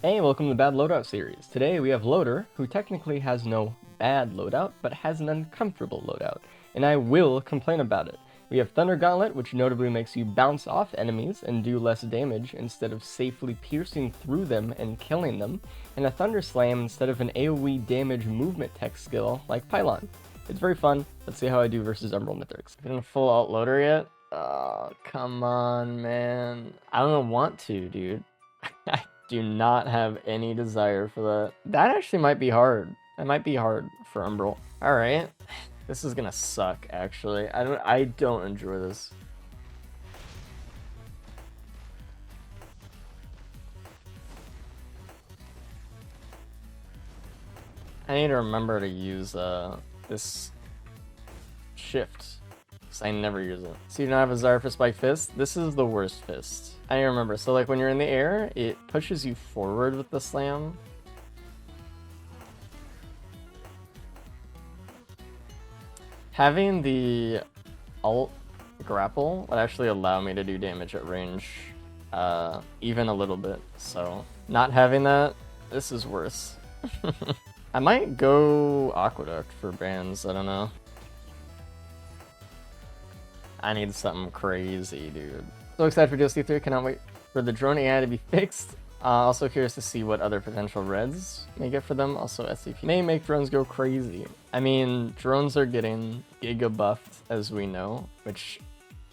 Hey, welcome to the Bad Loadout series. Today we have Loader, who technically has no bad loadout, but has an uncomfortable loadout, and I will complain about it. We have Thunder Gauntlet, which notably makes you bounce off enemies and do less damage instead of safely piercing through them and killing them, and a Thunder Slam instead of an AoE damage movement tech skill like Pylon. It's very fun. Let's see how I do versus Emerald Mythics. Been full alt Loader yet? Oh, come on, man. I don't want to, dude. I do not have any desire for that. That actually might be hard. That might be hard for Umbral. All right, this is gonna suck. Actually, I don't enjoy this. I need to remember to use this shift, because I never use it. So you don't have a desire for Spike Fist? This is the worst fist. I need to remember. So like when you're in the air, it pushes you forward with the slam. Having the alt grapple would actually allow me to do damage at range, even a little bit. So not having that, this is worse. I might go Aqueduct for bans, I don't know. I need something crazy, dude. So excited for DLC 3, cannot wait for the drone AI to be fixed. Also curious to see what other potential reds may get for them. Also SCP may make drones go crazy. I mean, drones are getting giga buffed, as we know, which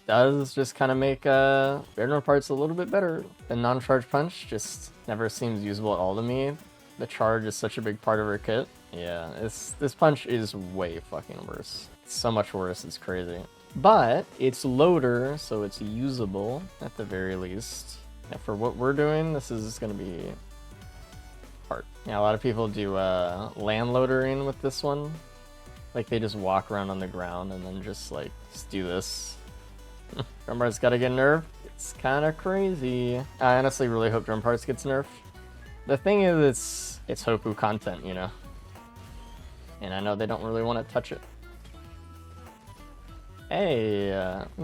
does just kind of make Baronor parts a little bit better. The non-charge punch just never seems usable at all to me. The charge is such a big part of her kit. Yeah, this punch is way fucking worse. It's so much worse, it's crazy. But it's Loader, so it's usable at the very least. And for what we're doing, this is going to be hard. Yeah, a lot of people do land loadering with this one. Like they just walk around on the ground and then just do this. Drum parts gotta get nerfed. It's kind of crazy. I honestly really hope drum parts gets nerfed. The thing is, it's Hoku content, you know? And I know they don't really want to touch it. Hey,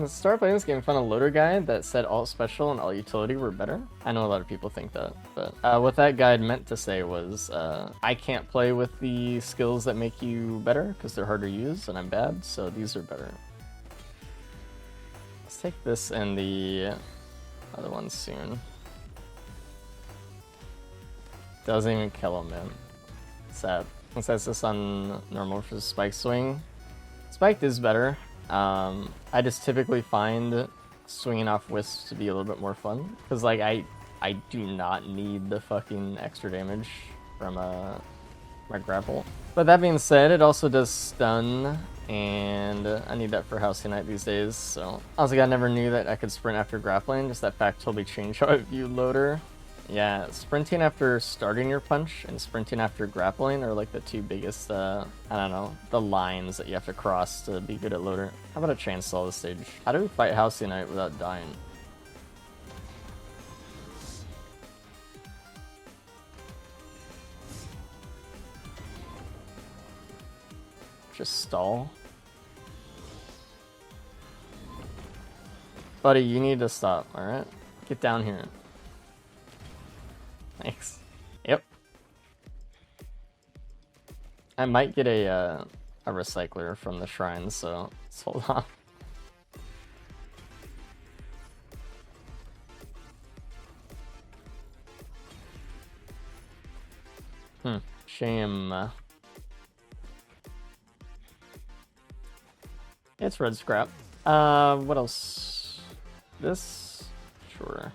start playing this game, found a loader guide that said alt special and alt utility were better. I know a lot of people think that, but what that guide meant to say was I can't play with the skills that make you better because they're hard to use and I'm bad, so these are better. Let's take this and the other one soon. Doesn't even kill him, man. Sad. It says this on normal for Spike Swing. Spiked is better. I just typically find swinging off wisps to be a little bit more fun because I do not need the fucking extra damage from my grapple. But that being said, it also does stun, and I need that for House Unite these days. So honestly, I never knew that I could sprint after grappling. Just that fact totally changed how I view Loader. Yeah, sprinting after starting your punch and sprinting after grappling are like the two biggest, I don't know, the lines that you have to cross to be good at Loader. How about a chainsaw this stage? How do we fight House Unite without dying? Just stall? Buddy, you need to stop, alright? Get down here. Thanks. Yep. I might get a recycler from the shrine, so let's hold on. Shame. It's red scrap. What else? This? Sure.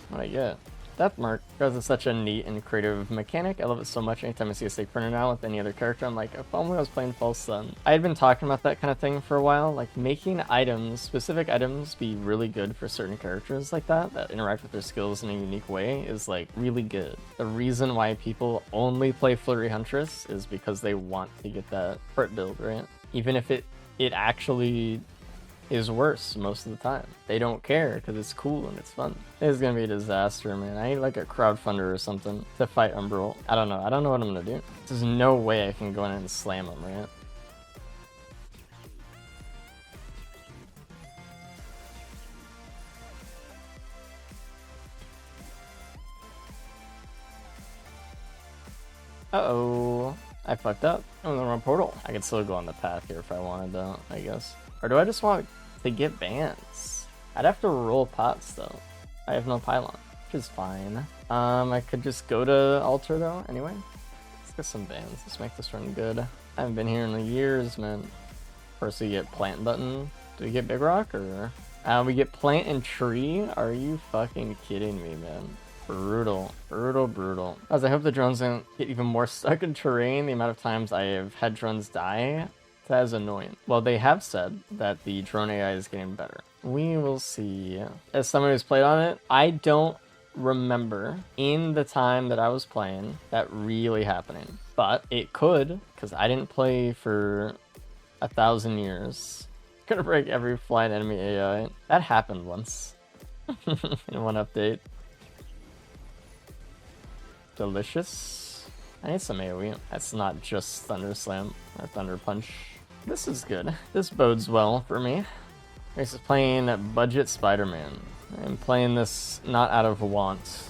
What I get? Death Mark, because it's such a neat and creative mechanic. I love it so much. Anytime I see a stake printer now with any other character, I'm like, if only I was playing False Sun. I had been talking about that kind of thing for a while, like making items, specific items, be really good for certain characters like that interact with their skills in a unique way is like really good. The reason why people only play Flurry Huntress is because they want to get that crit build, right? Even if it actually is worse most of the time. They don't care because it's cool and it's fun. It's gonna be a disaster, man. I need like a crowdfunder or something to fight Umbral. I don't know what I'm gonna do. There's no way I can go in and slam him, right? Uh-oh. I fucked up. I'm in the wrong portal. I could still go on the path here if I wanted though, I guess. Or do I just want to get bans? I'd have to roll pots though. I have no pylon, which is fine. I could just go to altar though, anyway. Let's get some bans. Let's make this run good. I haven't been here in years, man. First we get plant button. Do we get big rock or? We get plant and tree? Are you fucking kidding me, man? Brutal, brutal, brutal. As I hope the drones don't get even more stuck in terrain. The amount of times I have had drones die, that is annoying. Well, they have said that the drone AI is getting better. We will see. As someone who's played on it, I don't remember in the time that I was playing that really happening. But it could, because I didn't play for 1,000 years. Gonna break every flying enemy AI. That happened once in one update. Delicious. I need some AoE. That's not just Thunder Slam or Thunder Punch. This is good. This bodes well for me. This is playing Budget Spider-Man. I'm playing this not out of want,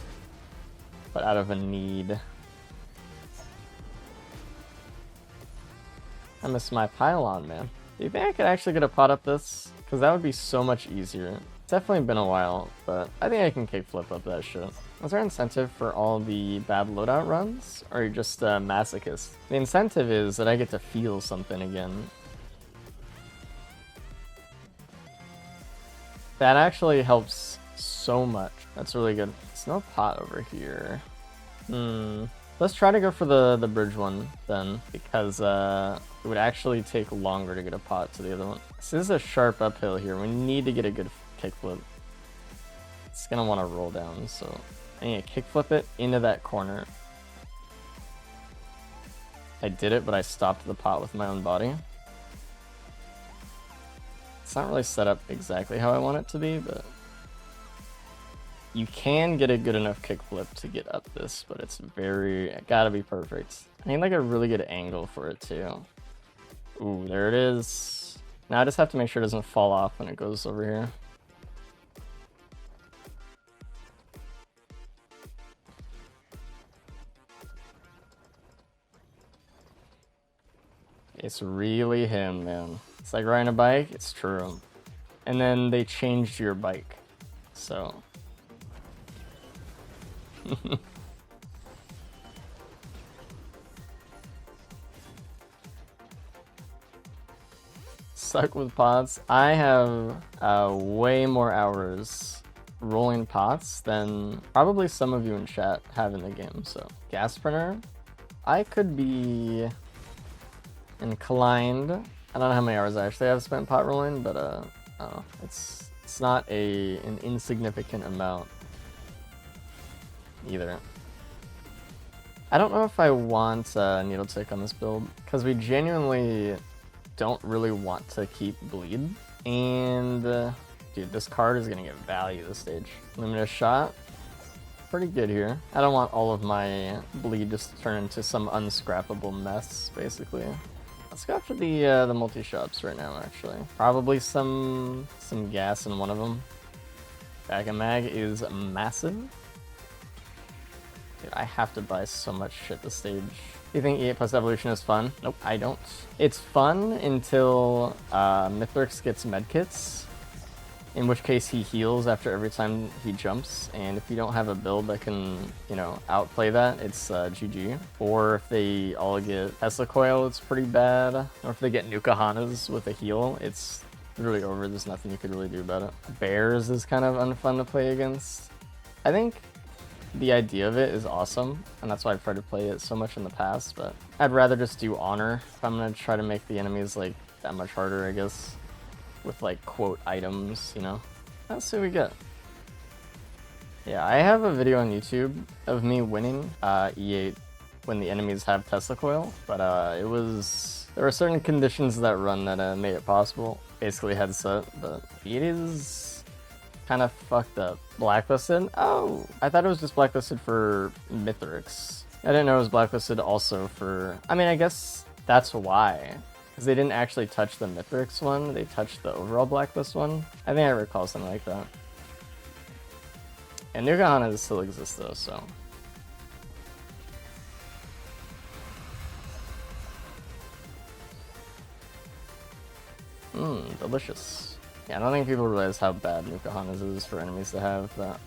but out of a need. I miss my pylon, man. Do you think I could actually get a pot up this? Because that would be so much easier. It's definitely been a while, but I think I can kickflip up that shit. Is there incentive for all the bad loadout runs? Or are you just a masochist? The incentive is that I get to feel something again. That actually helps so much. That's really good. There's no pot over here. Let's try to go for the bridge one then, because it would actually take longer to get a pot to the other one. This is a sharp uphill here. We need to get a good kickflip. It's gonna want to roll down, so I need to kickflip it into that corner. I did it, but I stopped the pot with my own body. It's not really set up exactly how I want it to be, but you can get a good enough kickflip to get up this, but it's gotta be perfect. I need like a really good angle for it too. Ooh, there it is. Now I just have to make sure it doesn't fall off when it goes over here. It's really him, man. It's like riding a bike, it's true. And then they changed your bike, so. Suck with pots. I have way more hours rolling pots than probably some of you in chat have in the game, so. Gas printer. I could be inclined. I don't know how many hours I actually have spent pot rolling, but oh, it's not an insignificant amount either. I don't know if I want needle tick on this build, because we genuinely don't really want to keep bleed. And dude, this card is gonna get value this stage. Limited shot, pretty good here. I don't want all of my bleed just to turn into some unscrappable mess, basically. Let's go after the multi-shops right now, actually. Probably some gas in one of them. Bag and mag is massive. Dude, I have to buy so much shit this stage. Do you think E8 plus evolution is fun? Nope, I don't. It's fun until Mithrix gets medkits, in which case he heals after every time he jumps, and if you don't have a build that can, you know, outplay that, it's GG. Or if they all get Tesla Coil, it's pretty bad. Or if they get Nuka-Hanas with a heal, it's really over. There's nothing you could really do about it. Bears is kind of unfun to play against. I think the idea of it is awesome, and that's why I've tried to play it so much in the past, but I'd rather just do honor if I'm gonna try to make the enemies like that much harder, I guess. With like quote items, you know. Let's see what we get. Yeah, I have a video on YouTube of me winning E8 when the enemies have Tesla Coil, but there were certain conditions of that run that made it possible. Basically headset, but it is kind of fucked up. Blacklisted? Oh, I thought it was just blacklisted for Mithrix. I didn't know it was blacklisted also for, I mean, I guess that's why. Because they didn't actually touch the Mithrix one, they touched the overall blacklist one. I think I recall something like that. And Nuka-Hana still exists though, so. Delicious. Yeah, I don't think people realize how bad Nuka-Hanas is for enemies to have, but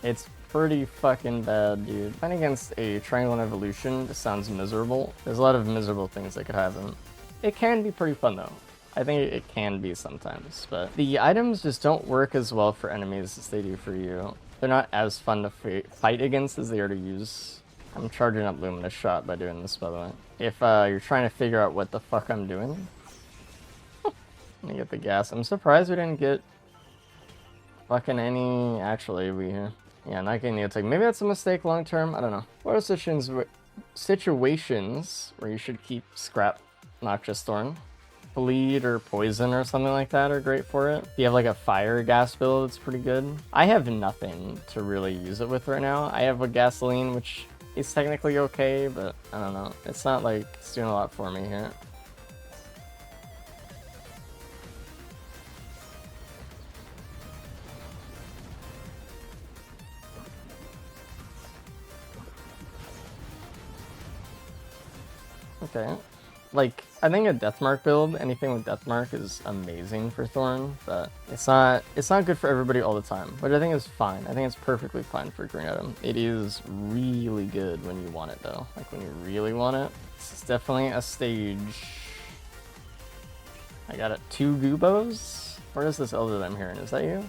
it's pretty fucking bad, dude. Playing against a Triangle in Evolution just sounds miserable. There's a lot of miserable things that could happen. It can be pretty fun, though. I think it can be sometimes, but the items just don't work as well for enemies as they do for you. They're not as fun to fight against as they are to use. I'm charging up Luminous Shot by doing this, by the way. If you're trying to figure out what the fuck I'm doing, let me get the gas. I'm surprised we didn't get fucking any. Actually, yeah, not getting the attack. Maybe that's a mistake long term. I don't know. What are situations where you should keep Scrap Noxious Thorn? Bleed or Poison or something like that are great for it. If you have like a fire gas build, it's pretty good. I have nothing to really use it with right now. I have a Gasoline, which is technically okay, but I don't know. It's not like it's doing a lot for me here. Okay. Like, I think a Deathmark build, anything with Deathmark is amazing for Thorn, but it's not good for everybody all the time, which I think is fine. I think it's perfectly fine for green item. It is really good when you want it, though. Like, when you really want it. It's definitely a stage. I got it. 2 Goobos? Where is this elder that I'm hearing? Is that you?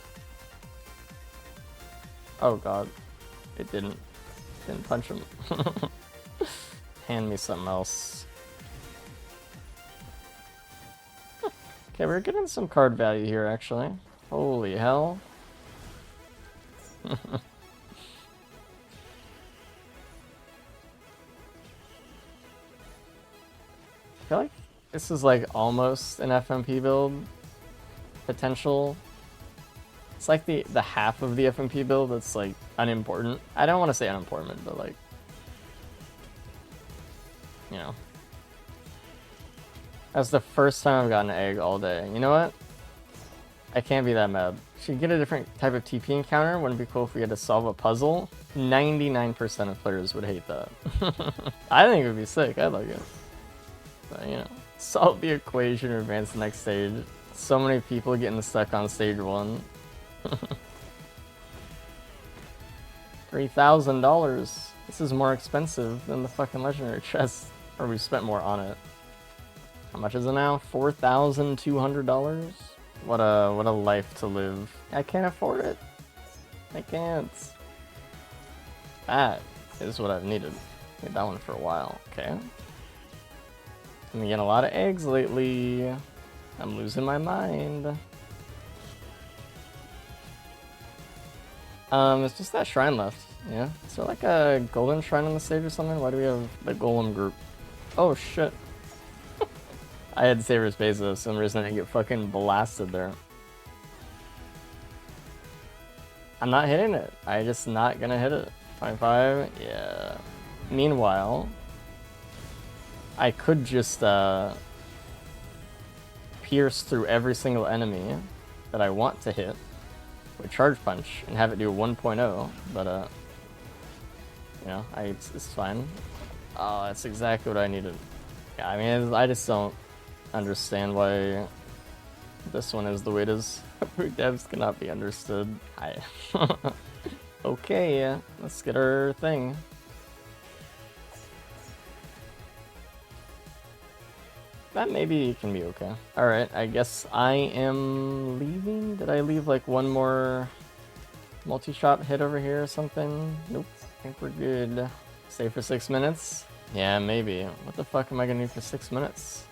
Oh, God. It didn't punch him. Hand me something else. Okay, we're getting some card value here, actually. Holy hell. I feel like this is like almost an FMP build potential. It's like the half of the FMP build that's like unimportant. I don't want to say unimportant, but like, you know. That's the first time I've gotten an egg all day. You know what? I can't be that mad. Should get a different type of TP encounter. Wouldn't it be cool if we had to solve a puzzle? 99% of players would hate that. I think it would be sick. I'd like it. But, you know, solve the equation or advance the next stage. So many people getting stuck on stage 1. $3,000. This is more expensive than the fucking legendary chest. Or we spent more on it. How much is it now? $4,200? What a life to live. I can't afford it. I can't. That is what I've needed. Need that one for a while. Okay. Been getting a lot of eggs lately. I'm losing my mind. It's just that shrine left. Yeah. Is there like a golden shrine on the stage or something? Why do we have the golem group? Oh shit. I had Saber Space though, some reason I didn't get fucking blasted there. I'm not hitting it. I'm just not gonna hit it. 25, yeah. Meanwhile, I could just pierce through every single enemy that I want to hit with Charge Punch and have it do a 1.0, but you know, it's fine. Oh, that's exactly what I needed. Yeah, I mean, I just don't understand why this one is the way it is. Devs cannot be understood. Okay, let's get our thing. That maybe can be okay. Alright, I guess I am leaving. Did I leave like one more multi-shot hit over here or something? Nope, I think we're good. Stay for 6 minutes? Yeah, maybe. What the fuck am I gonna do for 6 minutes?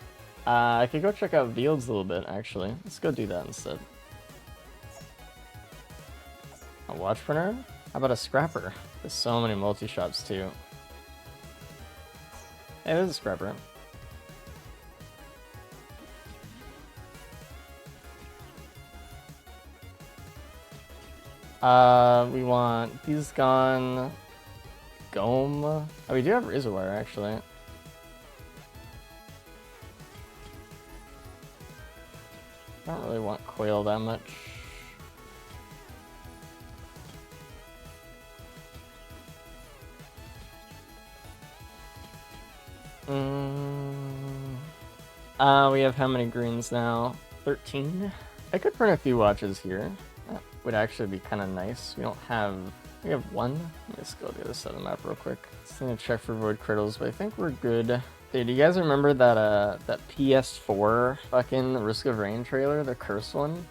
I could go check out Fields a little bit, actually. Let's go do that instead. A Watchpreneur? How about a Scrapper? There's so many multi-shots, too. Hey, there's a Scrapper. We want He's Gone, Gome. Oh, we do have Razorwire, actually. I don't really want Quail that much. We have how many greens now? 13. I could print a few watches here. That would actually be kind of nice. We have one. Let's go to the other side of the map real quick. Just gonna check for void crittles, but I think we're good. Hey, do you guys remember that PS4 fucking Risk of Rain trailer, the cursed one?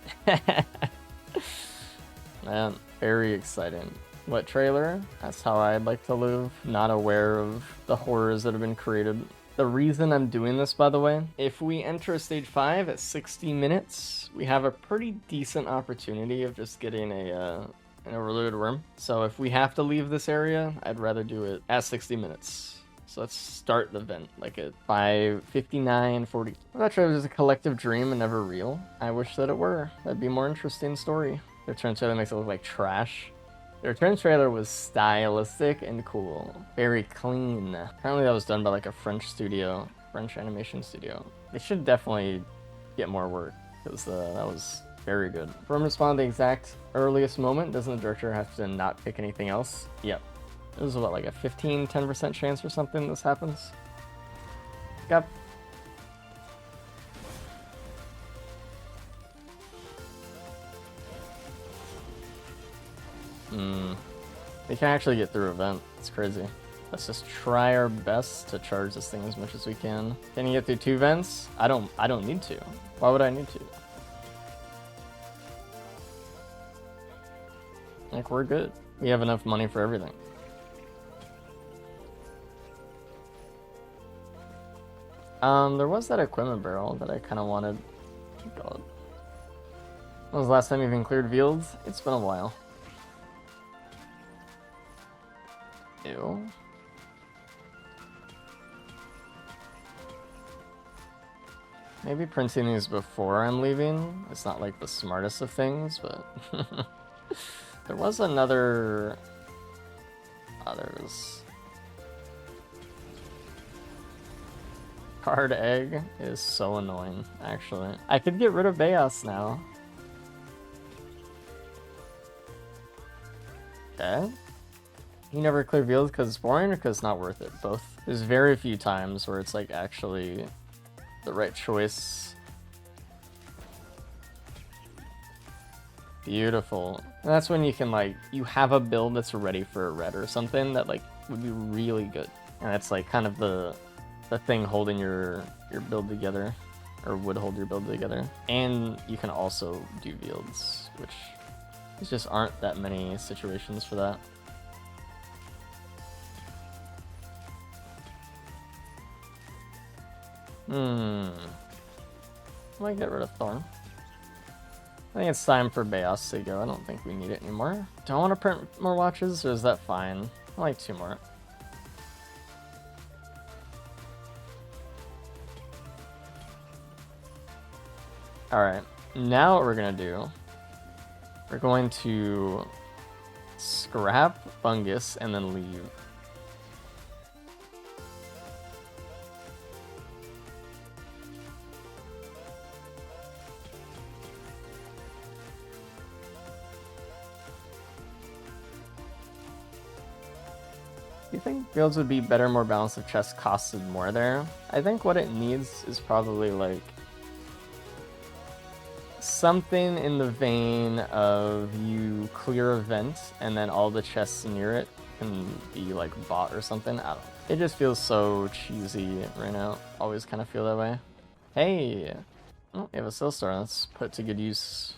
Man, very exciting. What trailer? That's how I'd like to live. Not aware of the horrors that have been created. The reason I'm doing this, by the way, if we enter stage 5 at 60 minutes, we have a pretty decent opportunity of just getting an overloaded worm. So if we have to leave this area, I'd rather do it at 60 minutes. So let's start the vent, like at 5:59:40. I'm not sure if it was a collective dream and never real. I wish that it were. That'd be a more interesting story. The return trailer makes it look like trash. The return trailer was stylistic and cool. Very clean. Apparently that was done by like a French animation studio. They should definitely get more work, because that was very good. From respond the exact earliest moment, doesn't the director have to not pick anything else? Yep. This is what, like a 10% chance or something this happens? Yep. They can actually get through a vent. It's crazy. Let's just try our best to charge this thing as much as we can. Can you get through 2 vents? I don't need to. Why would I need to? Like, we're good. We have enough money for everything. There was that equipment barrel that I kind of wanted. God. When was the last time you even cleared fields? It's been a while. Ew. Maybe printing these before I'm leaving. It's not like the smartest of things, but there was another. Others. Card egg is so annoying, actually. I could get rid of Bayos now. Okay. You never clear fields because it's boring or because it's not worth it? Both. There's very few times where it's like actually the right choice. Beautiful. And that's when you can like, you have a build that's ready for a red or something that like would be really good. And that's like kind of the thing holding your build together, or would hold your build together. And you can also do fields, which there just aren't that many situations for that. Might get rid of Thorn. I think it's time for Bayos to go. I don't think we need it anymore. Do I want to print more watches, or is that fine? I like 2 more. Alright, now what we're gonna do, we're going to scrap Fungus and then leave. Do you think builds would be better, more balanced if chest costed more there? I think what it needs is probably like something in the vein of you clear a vent and then all the chests near it can be like bought or something. I don't know. It just feels so cheesy right now. Always kind of feel that way. Hey! Oh, we have a Silstar. Let's put it to good use.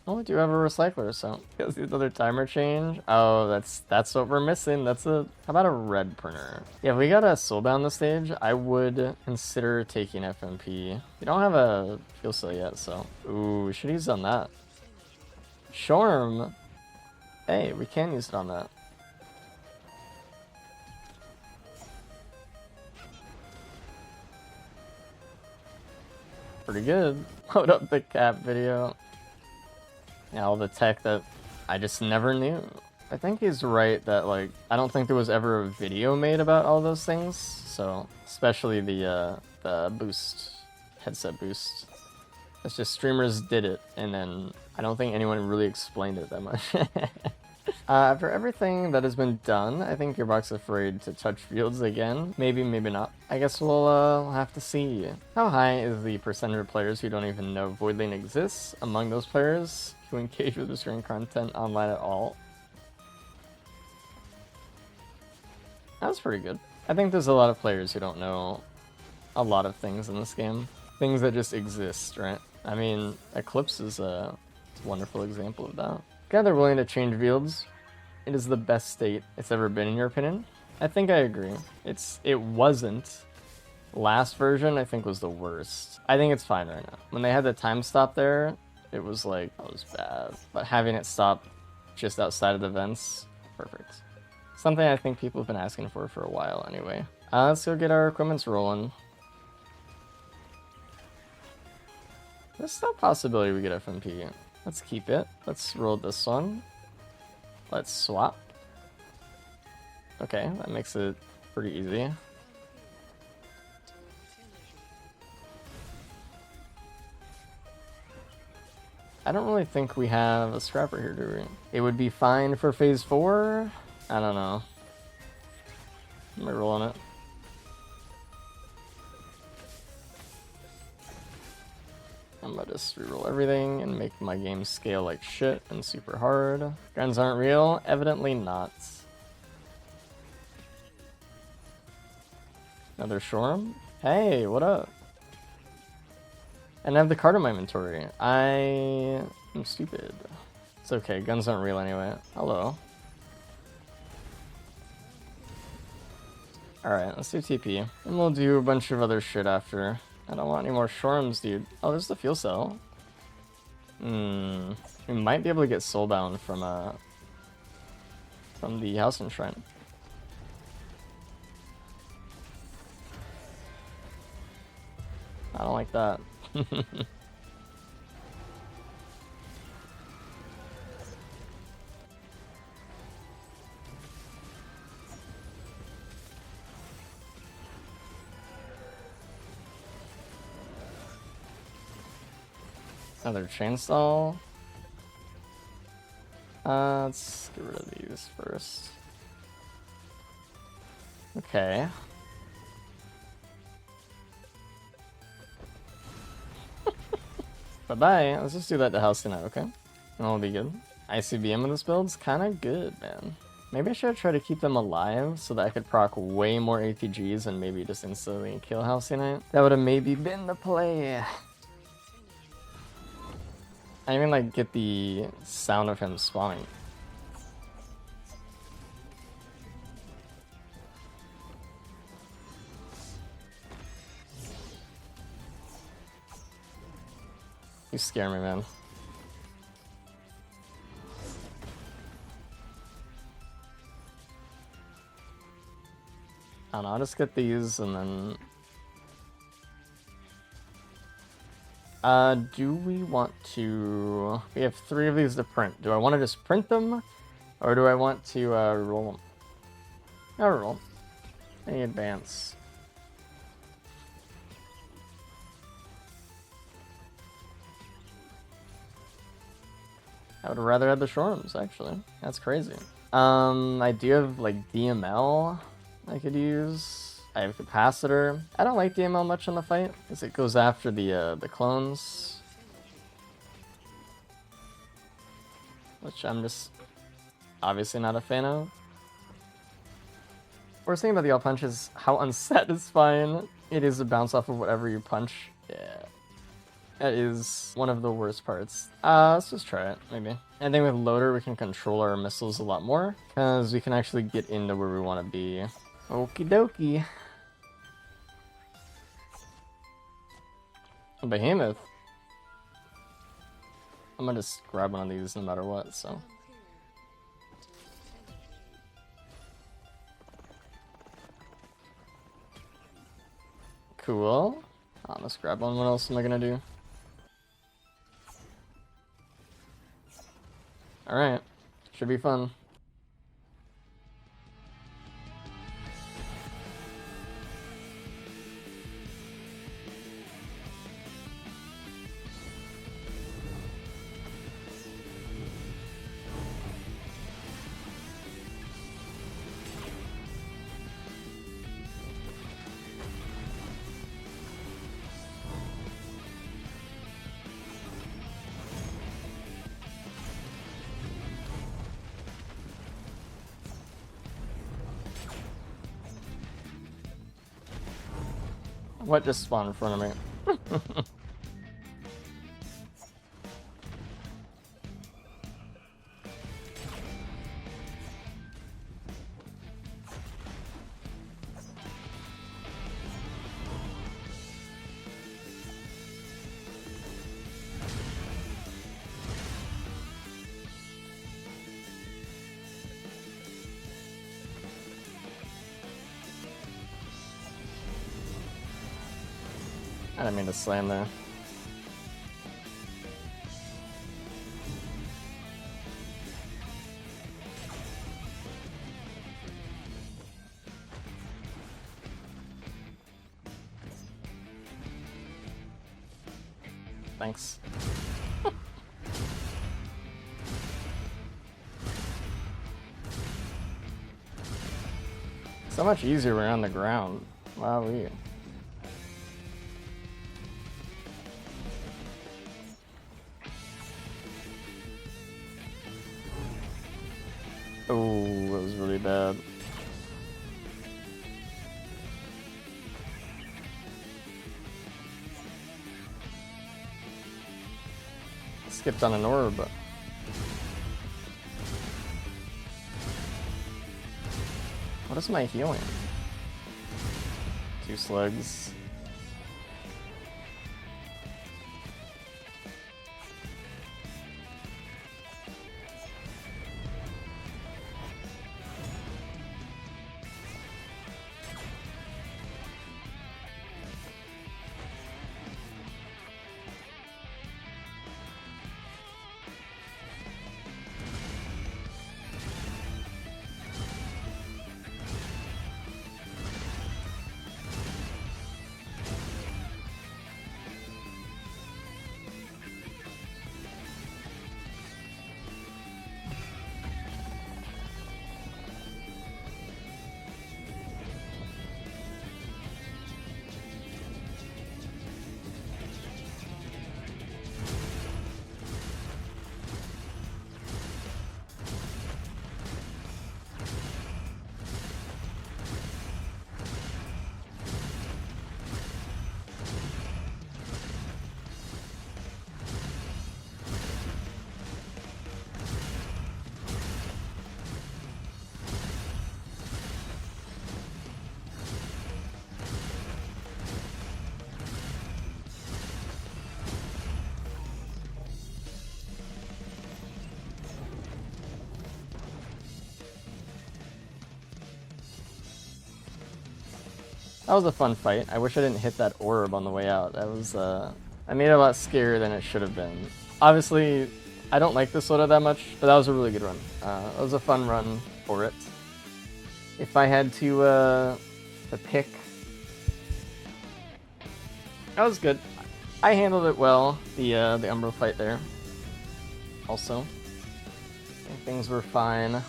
Oh, we do have a recycler, so because the other timer change. Oh, that's what we're missing. How about a red printer? Yeah, if we got a soulbound this stage, I would consider taking FMP. We don't have a fuel cell yet, so ooh, we should use it on that. Shorm. Hey, we can use it on that. Pretty good. Load up the cap video. Yeah, all the tech that I just never knew. I think he's right that, like, I don't think there was ever a video made about all those things. So, especially the boost, headset boost. It's just streamers did it, and then I don't think anyone really explained it that much. After everything that has been done, I think Gearbox is afraid to touch fields again. Maybe, maybe not. I guess we'll have to see. How high is the percentage of players who don't even know Void Lane exists among those players who engage with restricted content online at all? That's pretty good. I think there's a lot of players who don't know a lot of things in this game. Things that just exist, right? I mean, Eclipse is a wonderful example of that. God, they're willing to change fields. It is the best state it's ever been, in your opinion? I think I agree. It wasn't. Last version, I think, was the worst. I think it's fine right now. When they had the time stop there, it was like, that was bad. But having it stop just outside of the vents, perfect. Something I think people have been asking for a while anyway. Let's go get our equipments rolling. There's still a possibility we get FMP. Let's keep it. Let's roll this one. Let's swap. Okay, that makes it pretty easy. I don't really think we have a scrapper here, do we? It would be fine for phase 4? I don't know. Am I rolling it? I'm gonna just reroll everything and make my game scale like shit and super hard. Guns aren't real? Evidently not. Another Shorm? Hey, what up? And I have the card in my inventory. I am stupid. It's okay, guns aren't real anyway. Hello. Alright, let's do TP. And we'll do a bunch of other shit after. I don't want any more Shorms, dude. Oh, there's the fuel cell. We might be able to get soulbound from the house and shrine. I don't like that. Another chainsaw. Let's get rid of these first. Okay. Bye-bye. Let's just do that to house tonight, okay? And that'll be good. ICBM in this build's kind of good, man. Maybe I should try to keep them alive so that I could proc way more ATGs and maybe just instantly kill House Unite. That would have maybe been the play. I even like get the sound of him spawning. You scare me, man. I don't know, I'll just get these and then... do we want to... We have 3 of these to print. Do I want to just print them? Or do I want to, roll them? I'll roll. Any advance. I would rather have the Shorms, actually. That's crazy. I do have, like, DML I could use. I have Capacitor. I don't like DML much in the fight, because it goes after the clones. Which I'm just obviously not a fan of. Worst thing about the all punch is how unsatisfying it is to bounce off of whatever you punch. Yeah. That is one of the worst parts. Let's just try it, maybe. I think with Loader we can control our missiles a lot more, because we can actually get into where we want to be. Okie dokie. A behemoth. I'm gonna just grab one of these no matter what, so. Cool. Let's grab one. What else am I gonna do? Alright. Should be fun. What just spawned in front of me? I didn't mean to slam there. Thanks. So much easier when you're on the ground. Wow, weird. Oh, that was really bad. Skipped on an orb. What is my healing? 2 slugs. That was a fun fight. I wish I didn't hit that orb on the way out. That was, I made it a lot scarier than it should have been. Obviously, I don't like this loadout that much, but that was a really good run. That was a fun run for it. If I had to pick, that was good. I handled it well, the Umbro fight there. Also, I think things were fine.